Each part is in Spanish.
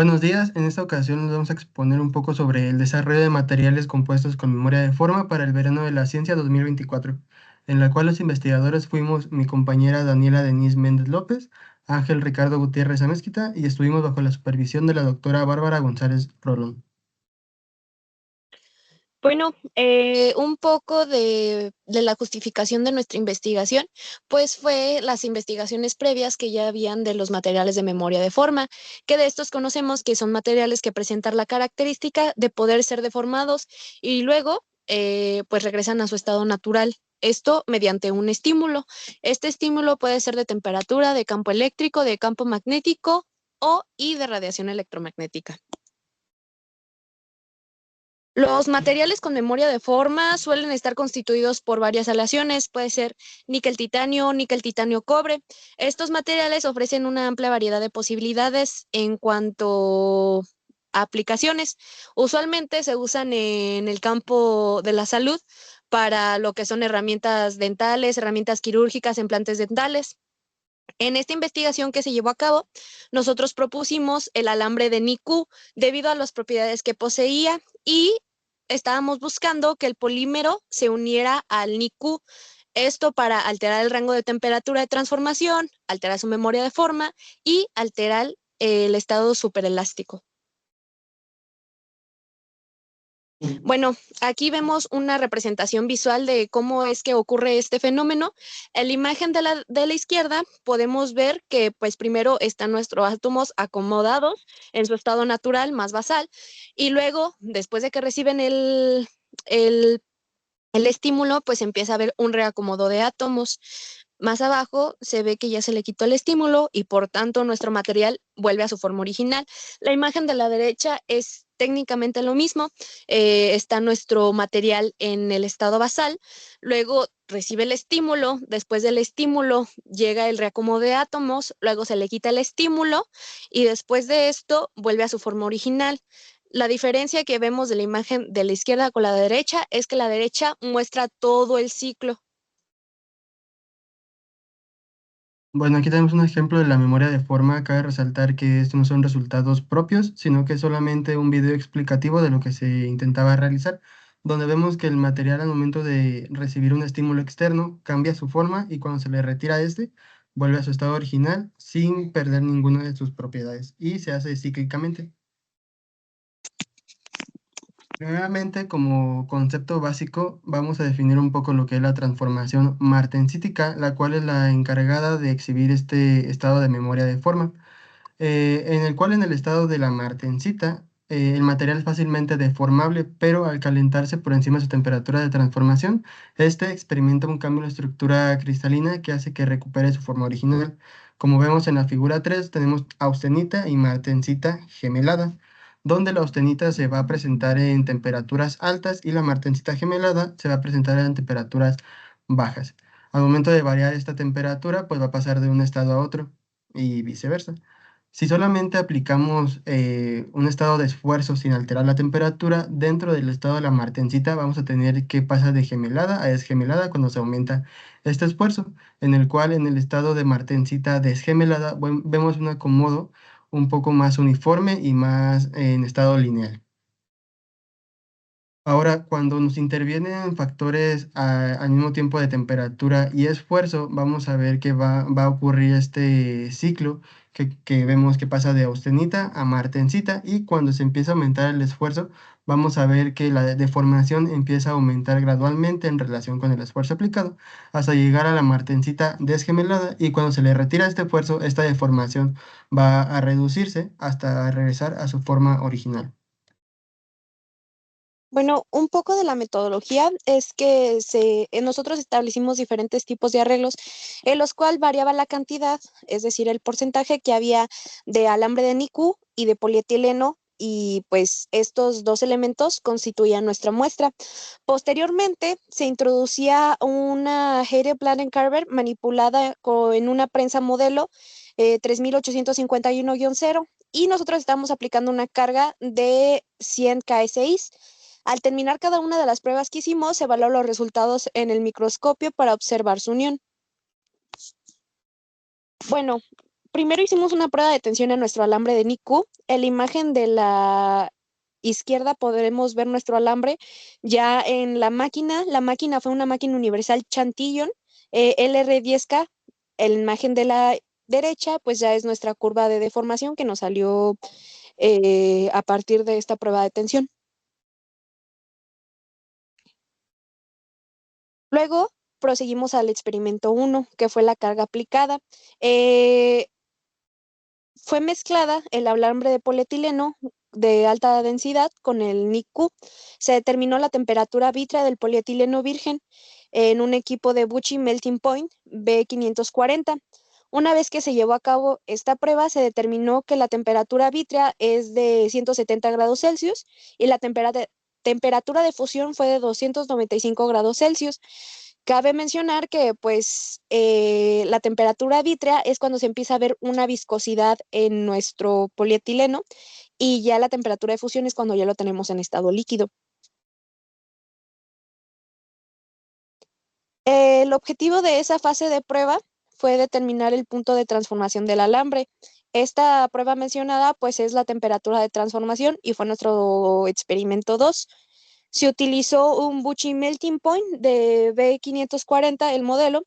Buenos días, en esta ocasión nos vamos a exponer un poco sobre el desarrollo de materiales compuestos con memoria de forma para el verano de la ciencia 2024, en la cual los investigadores fuimos mi compañera Daniela Denise Méndez López, Ángel Ricardo Gutiérrez Amezquita y estuvimos bajo la supervisión de la doctora Bárbara González Rolón. Bueno, un poco de la justificación de nuestra investigación, pues fue las investigaciones previas que ya habían de los materiales de memoria de forma, que de estos conocemos que son materiales que presentan la característica de poder ser deformados y luego pues regresan a su estado natural. Esto mediante un estímulo. Este estímulo puede ser de temperatura, de campo eléctrico, de campo magnético y de radiación electromagnética. Los materiales con memoria de forma suelen estar constituidos por varias aleaciones, puede ser níquel titanio cobre. Estos materiales ofrecen una amplia variedad de posibilidades en cuanto a aplicaciones. Usualmente se usan en el campo de la salud para lo que son herramientas dentales, herramientas quirúrgicas, implantes dentales. En esta investigación que se llevó a cabo, nosotros propusimos el alambre de Niku debido a las propiedades que poseía y estábamos buscando que el polímero se uniera al Niku. Esto para alterar el rango de temperatura de transformación, alterar su memoria de forma y alterar el estado superelástico. Bueno, aquí vemos una representación visual de cómo es que ocurre este fenómeno. En la imagen de la izquierda podemos ver que pues primero están nuestros átomos acomodados en su estado natural más basal y luego, después de que reciben el, el estímulo, pues empieza a haber un reacomodo de átomos. Más abajo se ve que ya se le quitó el estímulo y por tanto nuestro material vuelve a su forma original. La imagen de la derecha es técnicamente lo mismo. Está nuestro material en el estado basal, luego recibe el estímulo, después del estímulo llega el reacomodo de átomos, luego se le quita el estímulo y después de esto vuelve a su forma original. La diferencia que vemos de la imagen de la izquierda con la derecha es que la derecha muestra todo el ciclo. Bueno, aquí tenemos un ejemplo de la memoria de forma. Cabe resaltar que estos no son resultados propios, sino que es solamente un video explicativo de lo que se intentaba realizar, donde vemos que el material al momento de recibir un estímulo externo cambia su forma y cuando se le retira este, vuelve a su estado original sin perder ninguna de sus propiedades y se hace cíclicamente. Primeramente, como concepto básico, vamos a definir un poco lo que es la transformación martensítica, la cual es la encargada de exhibir este estado de memoria de forma, en el cual en el estado de la martensita, el material es fácilmente deformable, pero al calentarse por encima de su temperatura de transformación, este experimenta un cambio en la estructura cristalina que hace que recupere su forma original. Como vemos en la figura 3, tenemos austenita y martensita gemelada, donde la austenita se va a presentar en temperaturas altas y la martensita gemelada se va a presentar en temperaturas bajas. Al momento de variar esta temperatura, pues va a pasar de un estado a otro y viceversa. Si solamente aplicamos un estado de esfuerzo sin alterar la temperatura, dentro del estado de la martensita vamos a tener que pasar de gemelada a desgemelada cuando se aumenta este esfuerzo, en el cual en el estado de martensita desgemelada vemos un acomodo un poco más uniforme y más en estado lineal. Ahora, cuando nos intervienen factores al mismo tiempo de temperatura y esfuerzo, vamos a ver que va a ocurrir este ciclo que vemos que pasa de austenita a martensita y cuando se empieza a aumentar el esfuerzo, vamos a ver que la deformación empieza a aumentar gradualmente en relación con el esfuerzo aplicado hasta llegar a la martensita desgemelada y cuando se le retira este esfuerzo, esta deformación va a reducirse hasta regresar a su forma original. Bueno, un poco de la metodología es que nosotros establecimos diferentes tipos de arreglos en los cuales variaba la cantidad, es decir, el porcentaje que había de alambre de Niku y de polietileno y pues estos dos elementos constituían nuestra muestra. Posteriormente se introducía una Heide-Blandencarver manipulada en una prensa modelo 3851-0 y nosotros estamos aplicando una carga de 100 kSI. Al terminar cada una de las pruebas que hicimos, se evaluaron los resultados en el microscopio para observar su unión. Bueno, primero hicimos una prueba de tensión en nuestro alambre de Niku en la imagen de la izquierda podremos ver nuestro alambre ya en la máquina fue una máquina universal Chantillon LR10K. En la imagen de la derecha, pues ya es nuestra curva de deformación que nos salió a partir de esta prueba de tensión. Luego proseguimos al experimento 1, que fue la carga aplicada. Fue mezclada el alambre de polietileno de alta densidad con el NICU. Se determinó la temperatura vítrea del polietileno virgen en un equipo de Bucci Melting Point B540. Una vez que se llevó a cabo esta prueba, se determinó que la temperatura vítrea es de 170 grados Celsius y la temperatura de fusión fue de 295 grados Celsius. Cabe mencionar que pues la temperatura vítrea es cuando se empieza a ver una viscosidad en nuestro polietileno y ya la temperatura de fusión es cuando ya lo tenemos en estado líquido. El objetivo de esa fase de prueba fue determinar el punto de transformación del alambre. Esta prueba mencionada pues es la temperatura de transformación y fue nuestro experimento 2. Se utilizó un Bucci Melting Point de B540, el modelo.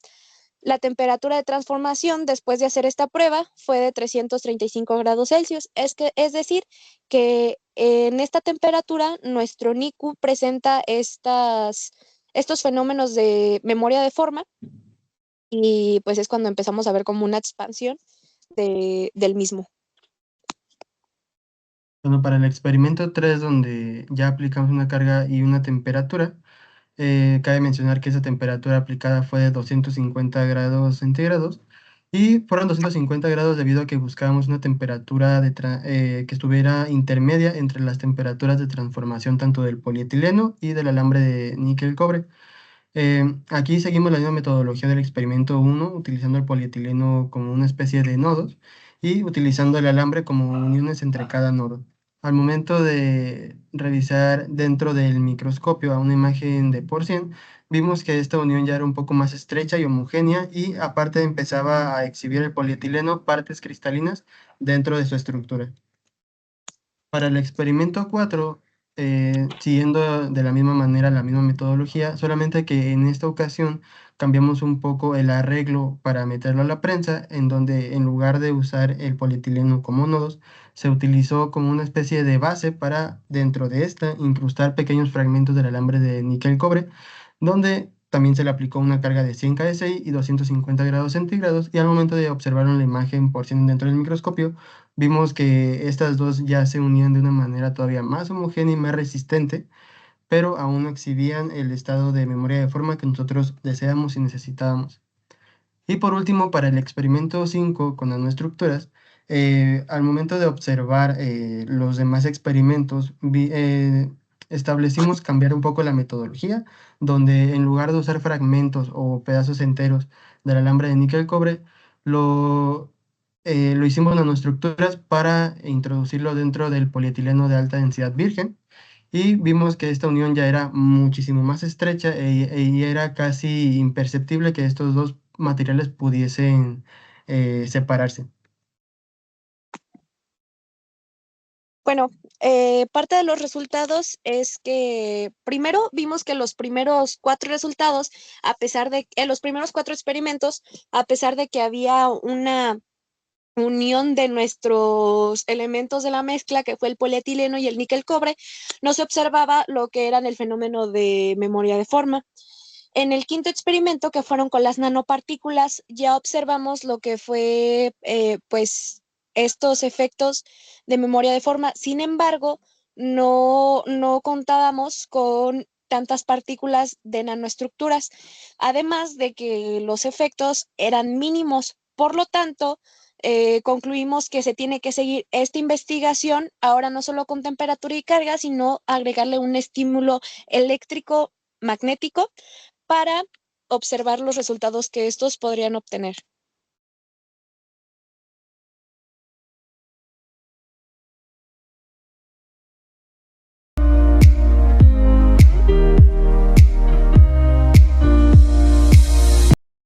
La temperatura de transformación después de hacer esta prueba fue de 335 grados Celsius. Es decir, que en esta temperatura nuestro NICU presenta estos fenómenos de memoria de forma y pues es cuando empezamos a ver como una expansión del mismo. Bueno, para el experimento 3, donde ya aplicamos una carga y una temperatura, cabe mencionar que esa temperatura aplicada fue de 250 grados centígrados y fueron 250 grados debido a que buscábamos una temperatura que estuviera intermedia entre las temperaturas de transformación tanto del polietileno y del alambre de níquel-cobre. Aquí seguimos la misma metodología del experimento 1, utilizando el polietileno como una especie de nodos y utilizando el alambre como uniones entre cada nodo. Al momento de revisar dentro del microscopio a una imagen de por 100, vimos que esta unión ya era un poco más estrecha y homogénea y aparte empezaba a exhibir el polietileno partes cristalinas dentro de su estructura. Para el experimento 4, siguiendo de la misma manera la misma metodología, solamente que en esta ocasión cambiamos un poco el arreglo para meterlo a la prensa, en donde en lugar de usar el polietileno como nodos, se utilizó como una especie de base para dentro de esta incrustar pequeños fragmentos del alambre de níquel-cobre, donde también se le aplicó una carga de 100 kSI y 250 grados centígrados, y al momento de observar la imagen por cien dentro del microscopio, vimos que estas dos ya se unían de una manera todavía más homogénea y más resistente, pero aún no exhibían el estado de memoria de forma que nosotros deseamos y necesitábamos. Y por último, para el experimento 5 con nanoestructuras, al momento de observar los demás experimentos, establecimos cambiar un poco la metodología, donde en lugar de usar fragmentos o pedazos enteros del alambre de níquel-cobre, lo hicimos nanoestructuras para introducirlo dentro del polietileno de alta densidad virgen y vimos que esta unión ya era muchísimo más estrecha y era casi imperceptible que estos dos materiales pudiesen separarse. Bueno, parte de los resultados es que primero vimos que los primeros 4 resultados, a pesar de en los primeros 4 experimentos, a pesar de que había una unión de nuestros elementos de la mezcla, que fue el polietileno y el níquel cobre, no se observaba lo que era el fenómeno de memoria de forma. En el quinto experimento, que fueron con las nanopartículas, ya observamos lo que fue, pues, estos efectos de memoria de forma. Sin embargo, no contábamos con tantas partículas de nanoestructuras, además de que los efectos eran mínimos. Por lo tanto, concluimos que se tiene que seguir esta investigación, ahora no solo con temperatura y carga, sino agregarle un estímulo eléctrico magnético para observar los resultados que estos podrían obtener.